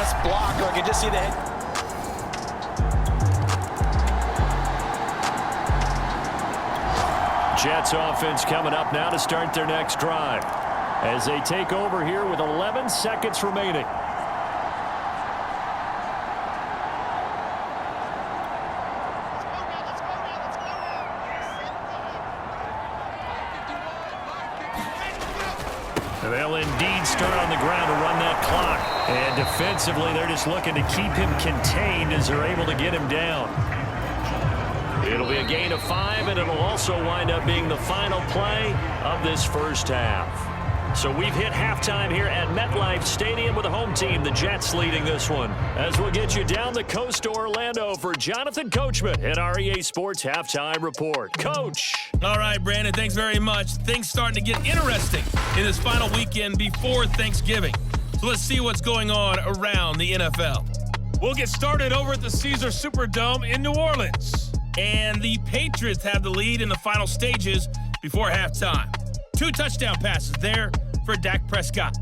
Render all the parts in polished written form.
best blocker. I can just see the head. Jets offense coming up now to start their next drive as they take over here with 11 seconds remaining. They'll indeed start on the ground to run that clock. And defensively, they're just looking to keep him contained as they're able to get him down. It'll be a gain of 5, and it'll also wind up being the final play of this first half. So we've hit halftime here at MetLife Stadium with the home team, the Jets, leading this one. As we'll get you down the coast to Orlando for Jonathan Coachman at our EA Sports Halftime Report. Coach. All right, Brandon, thanks very much. Things starting to get interesting in this final weekend before Thanksgiving. So let's see what's going on around the NFL. We'll get started over at the Caesars Superdome in New Orleans. And the Patriots have the lead in the final stages before halftime. 2 touchdown passes there for Dak Prescott.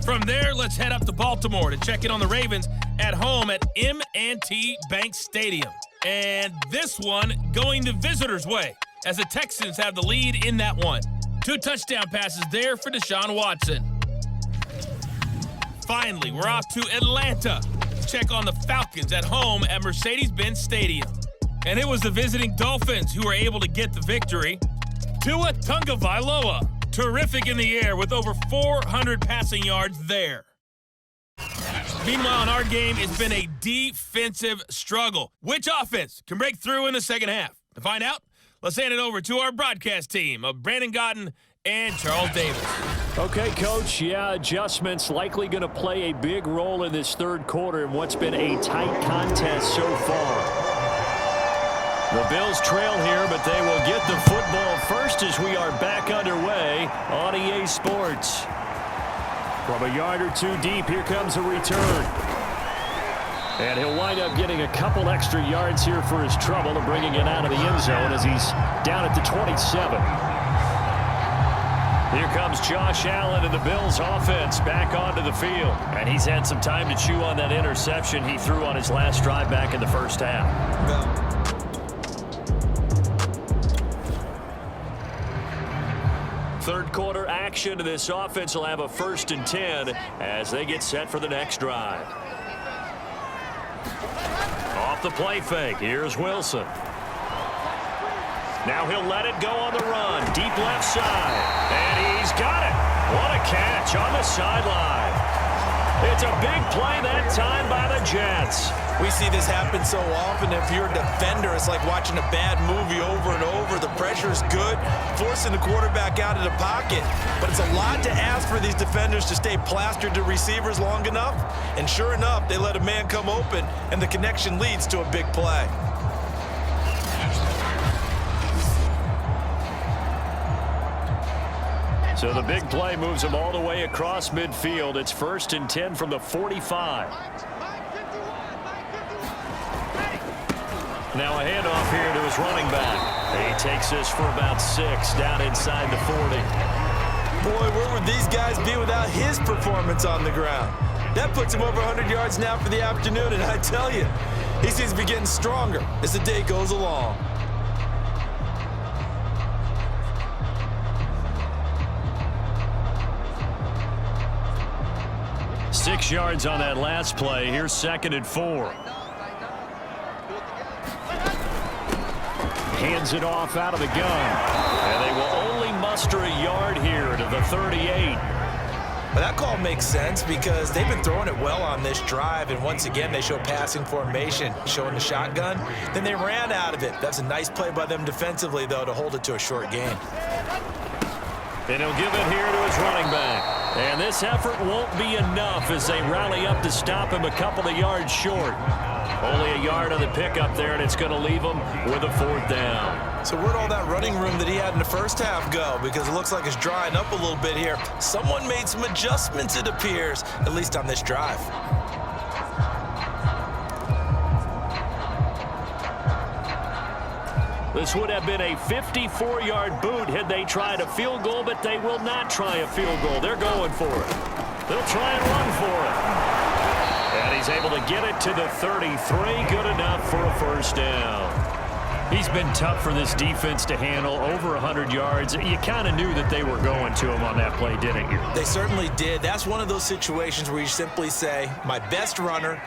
From there, let's head up to Baltimore to check in on the Ravens at home at M&T Bank Stadium. And this one going the visitors' way as the Texans have the lead in that one. 2 touchdown passes there for Deshaun Watson. Finally, we're off to Atlanta to check on the Falcons at home at Mercedes-Benz Stadium. And it was the visiting Dolphins who were able to get the victory. Tua Tagovailoa, terrific in the air with over 400 passing yards there. Meanwhile, in our game, it's been a defensive struggle. Which offense can break through in the second half? To find out, let's hand it over to our broadcast team of Brandon Gotten and Charles Davis. Okay, Coach, adjustments likely going to play a big role in this third quarter in what's been a tight contest so far. The Bills trail here, but they will get the football first as we are back underway on EA Sports. From a yard or 2 deep, here comes a return. And he'll wind up getting a couple extra yards here for his trouble and bringing it out of the end zone as he's down at the 27. Here comes Josh Allen and the Bills offense back onto the field. And he's had some time to chew on that interception he threw on his last drive back in the first half. Third quarter action to this offense will have a 1st and 10 as they get set for the next drive. Off the play fake, here's Wilson. Now he'll let it go on the run, deep left side, and he's got it. What a catch on the sideline. It's a big play that time by the Jets. We see this happen so often. If you're a defender, it's like watching a bad movie over and over. The pressure's good, forcing the quarterback out of the pocket. But it's a lot to ask for these defenders to stay plastered to receivers long enough. And sure enough, they let a man come open, and the connection leads to a big play. So the big play moves him all the way across midfield. It's 1st and 10 from the 45. Now a handoff here to his running back. He takes this for about 6 down inside the 40. Boy, where would these guys be without his performance on the ground? That puts him over 100 yards now for the afternoon, and I tell you, he seems to be getting stronger as the day goes along. Six yards on that last play. Here's 2nd and 4. Hands it off out of the gun. And they will only muster a yard here to the 38. But that call makes sense because they've been throwing it well on this drive, and once again they show passing formation, showing the shotgun. Then they ran out of it. That's a nice play by them defensively, though, to hold it to a short gain. And he'll give it here to his running back. And this effort won't be enough as they rally up to stop him a couple of yards short. Only a yard on the pickup there, and it's going to leave him with a 4th down. So where'd all that running room that he had in the first half go? Because it looks like it's drying up a little bit here. Someone made some adjustments, it appears, at least on this drive. This would have been a 54-yard boot had they tried a field goal, but they will not try a field goal. They're going for it. They'll try and run for it. to get it to the 33. Good enough for a first down. He's been tough for this defense to handle, over 100 yards. You kind of knew that they were going to him on that play, didn't you? They certainly did. That's one of those situations where you simply say, my best runner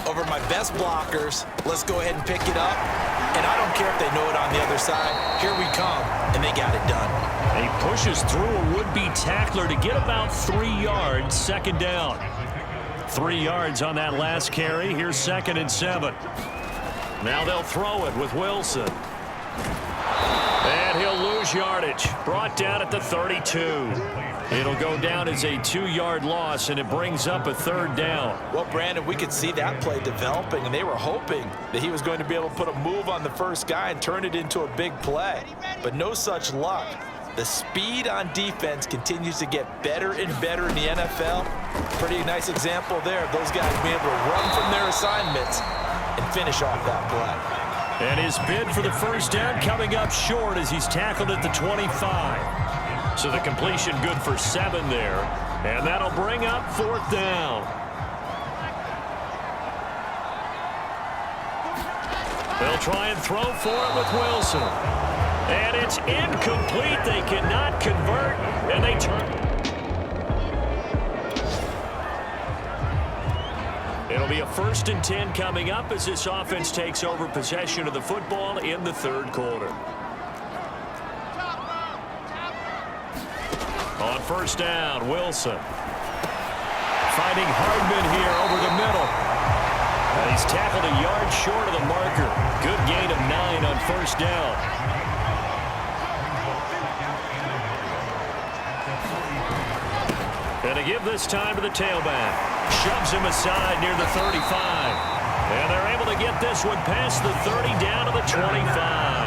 over my best blockers. Let's go ahead and pick it up. And I don't care if they know it on the other side. Here we come. And they got it done. He pushes through a would-be tackler to get about 3 yards, second down. 3 yards on that last carry. Here's 2nd and 7. Now they'll throw it with Wilson. And he'll lose yardage. Brought down at the 32. It'll go down as a 2-yard loss, and it brings up a 3rd down. Well, Brandon, we could see that play developing, and they were hoping that he was going to be able to put a move on the first guy and turn it into a big play. But no such luck. The speed on defense continues to get better and better in the NFL. Pretty nice example there of those guys being able to run from their assignments and finish off that play. And his bid for the first down coming up short as he's tackled at the 25. So the completion good for 7 there. And that'll bring up 4th down. They'll try and throw for it with Wilson. And it's incomplete. They cannot convert, and they turn. It'll be a 1st and 10 coming up as this offense takes over possession of the football in the 3rd quarter. On 1st down, Wilson. Finding Hardman here over the middle. He's tackled a yard short of the marker. Good gain of 9 on 1st down. And to give this time to the tailback. Shoves him aside near the 35. And they're able to get this one past the 30 down to the 25.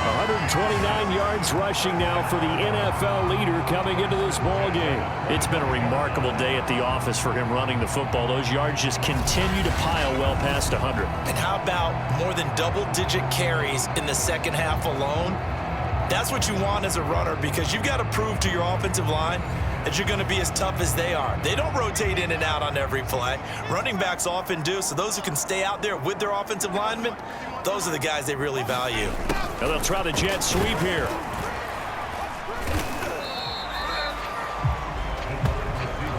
129 yards rushing now for the NFL leader coming into this ball game. It's been a remarkable day at the office for him running the football. Those yards just continue to pile well past 100. And how about more than double-digit carries in the second half alone? That's what you want as a runner, because you've got to prove to your offensive line that you're going to be as tough as they are. They don't rotate in and out on every play. Running backs often do, so those who can stay out there with their offensive linemen, those are the guys they really value. Now they'll try the jet sweep here.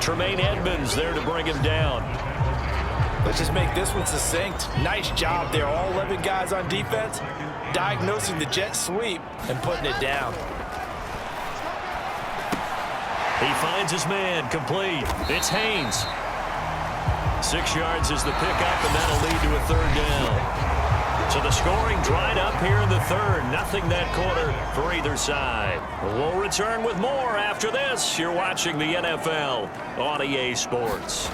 Tremaine Edmonds there to bring him down. Let's just make this one succinct. Nice job there, all 11 guys on defense, diagnosing the jet sweep and putting it down. He finds his man, complete. It's Haynes. 6 yards is the pickup, and that'll lead to a 3rd down. So the scoring dried up here in the 3rd. Nothing that quarter for either side. We'll return with more after this. You're watching the NFL on EA Sports.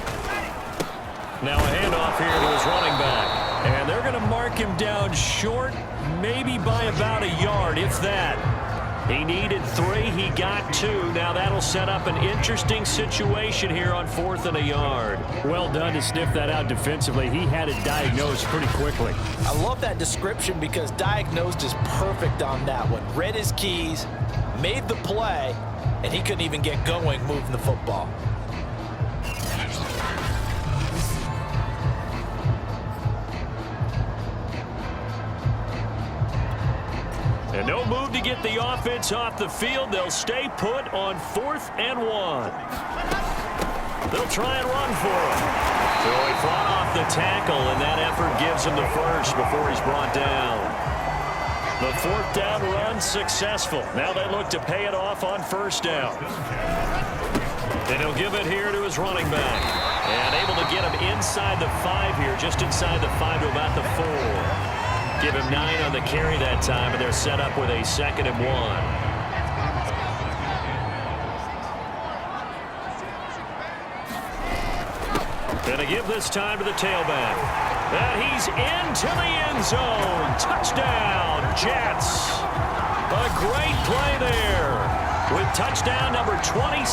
Now a handoff here to his running back. And they're going to mark him down short, maybe by about a yard, if that. He needed 3. He got 2. Now that'll set up an interesting situation here on 4th and a yard. Well done to sniff that out defensively. He had it diagnosed pretty quickly. I love that description because diagnosed is perfect on that one. Read his keys, made the play, and he couldn't even get going moving the football. And no move to get the offense off the field. They'll stay put on 4th and 1. They'll try and run for it. So he fought off the tackle, and that effort gives him the first before he's brought down. The 4th down run successful. Now they look to pay it off on 1st down. And he'll give it here to his running back. And able to get him inside the 5 here, just inside the 5 to about the 4. Give him 9 on the carry that time, and they're set up with a 2nd and 1. And to give this time to the tailback. And he's into the end zone. Touchdown, Jets. A great play there. With touchdown number 27,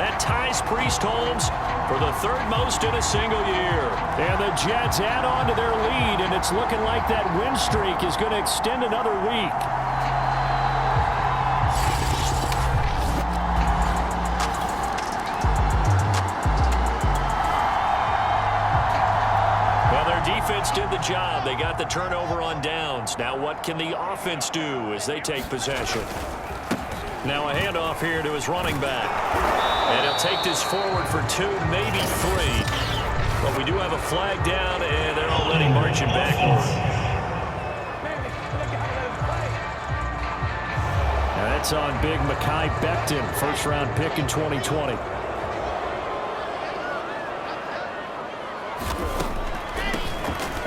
that ties Priest Holmes for the 3rd most in a single year. And the Jets add on to their lead, and it's looking like that win streak is going to extend another week. defense did the job. They got the turnover on downs. Now what can the offense do as they take possession? Now a handoff here to his running back. And he'll take this forward for 2, maybe 3. But we do have a flag down, and they're already marching backward. That's on big Mekhi Becton, first-round pick in 2020.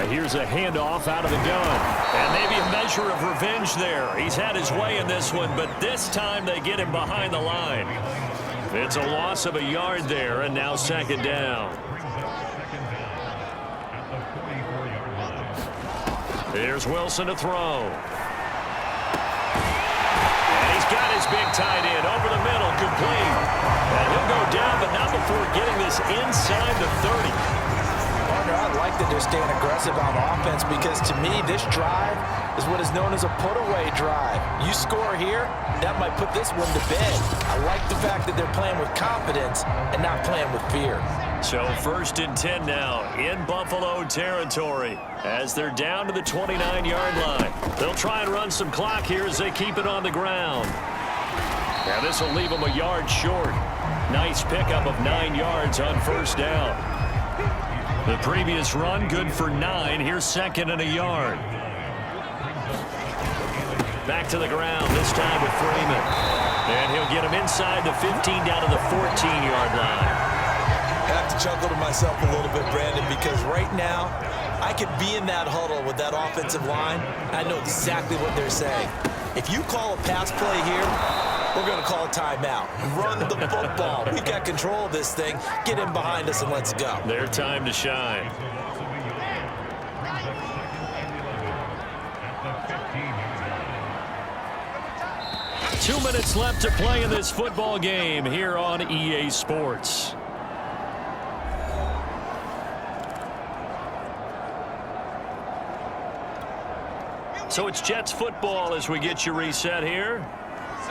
Here's a handoff out of the gun. And maybe a measure of revenge there. He's had his way in this one, but this time they get him behind the line. It's a loss of a yard there, and now second down. Here's Wilson to throw. And he's got his big tight end over the middle, complete. And he'll go down, but not before getting this inside the 30. I like that they're staying aggressive on offense because, to me, this drive is what is known as a put-away drive. You score here, that might put this one to bed. I like the fact that they're playing with confidence and not playing with fear. So 1st and 10 now in Buffalo territory as they're down to the 29-yard line. They'll try and run some clock here as they keep it on the ground. Now this will leave them a yard short. Nice pickup of 9 yards on first down. The previous run, good for 9. Here's 2nd and a yard. Back to the ground, this time with Freeman. And he'll get him inside the 15 down to the 14-yard line. I have to chuckle to myself a little bit, Brandon, because right now, I could be in that huddle with that offensive line. I know exactly what they're saying. If you call a pass play here, we're going to call a timeout. Run the football. We've got control of this thing. Get in behind us and let's go. Their time to shine. Two minutes left to play in this football game here on EA Sports. So it's Jets football as we get you reset here.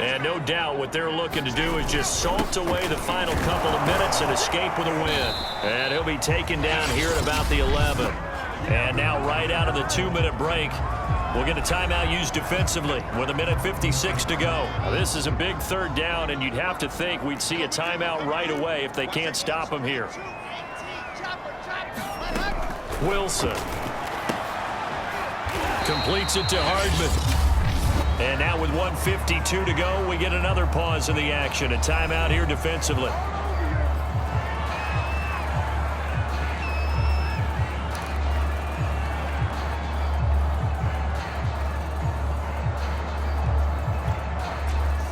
And no doubt what they're looking to do is just salt away the final couple of minutes and escape with a win. And he'll be taken down here at about the 11. And now right out of the 2-minute break, we'll get a timeout used defensively with 1:56 to go. Now, this is a big 3rd down, and you'd have to think we'd see a timeout right away if they can't stop him here. Wilson completes it to Hardman. And now with 1:52 to go, we get another pause in the action. A timeout here defensively.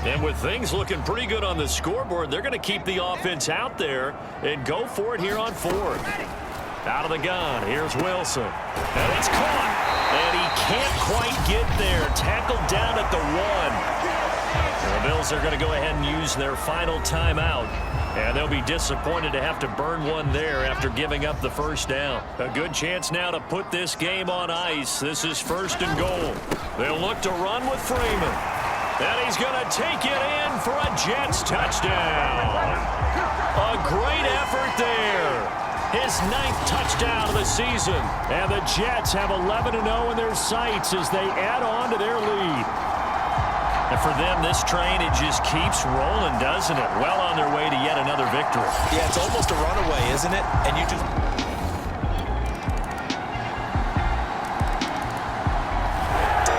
And with things looking pretty good on the scoreboard, they're going to keep the offense out there and go for it here on 4th. Out of the gun, here's Wilson. And it's caught. And he can't quite get there. Tackled down at the 1. The Bills are going to go ahead and use their final timeout. And they'll be disappointed to have to burn one there after giving up the first down. A good chance now to put this game on ice. This is 1st and goal. They'll look to run with Freeman. And he's going to take it in for a Jets touchdown. A great effort there. His 9th touchdown of the season. And the Jets have 11-0 in their sights as they add on to their lead. And for them, this train, it just keeps rolling, doesn't it? Well on their way to yet another victory. Yeah, it's almost a runaway, isn't it? And you just...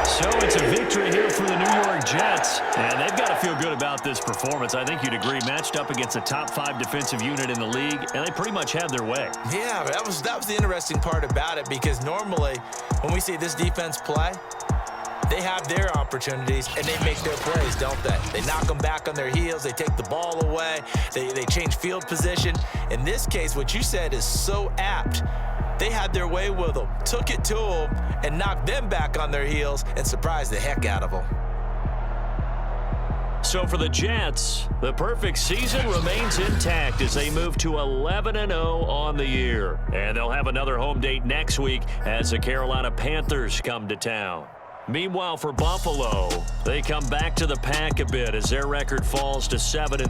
So it's a victory here for the New York Jets. And they've got to feel good about this performance. I think you'd agree, matched up against a top 5 defensive unit in the league, and they pretty much had their way. Yeah, that was the interesting part about it, because normally when we see this defense play, they have their opportunities and they make their plays, don't they? They knock them back on their heels. They take the ball away. They change field position. In this case, what you said is so apt. They had their way with them, took it to them, and knocked them back on their heels and surprised the heck out of them. So for the Jets, the perfect season remains intact as they move to 11-0 on the year. And they'll have another home date next week as the Carolina Panthers come to town. Meanwhile, for Buffalo, they come back to the pack a bit as their record falls to 7-.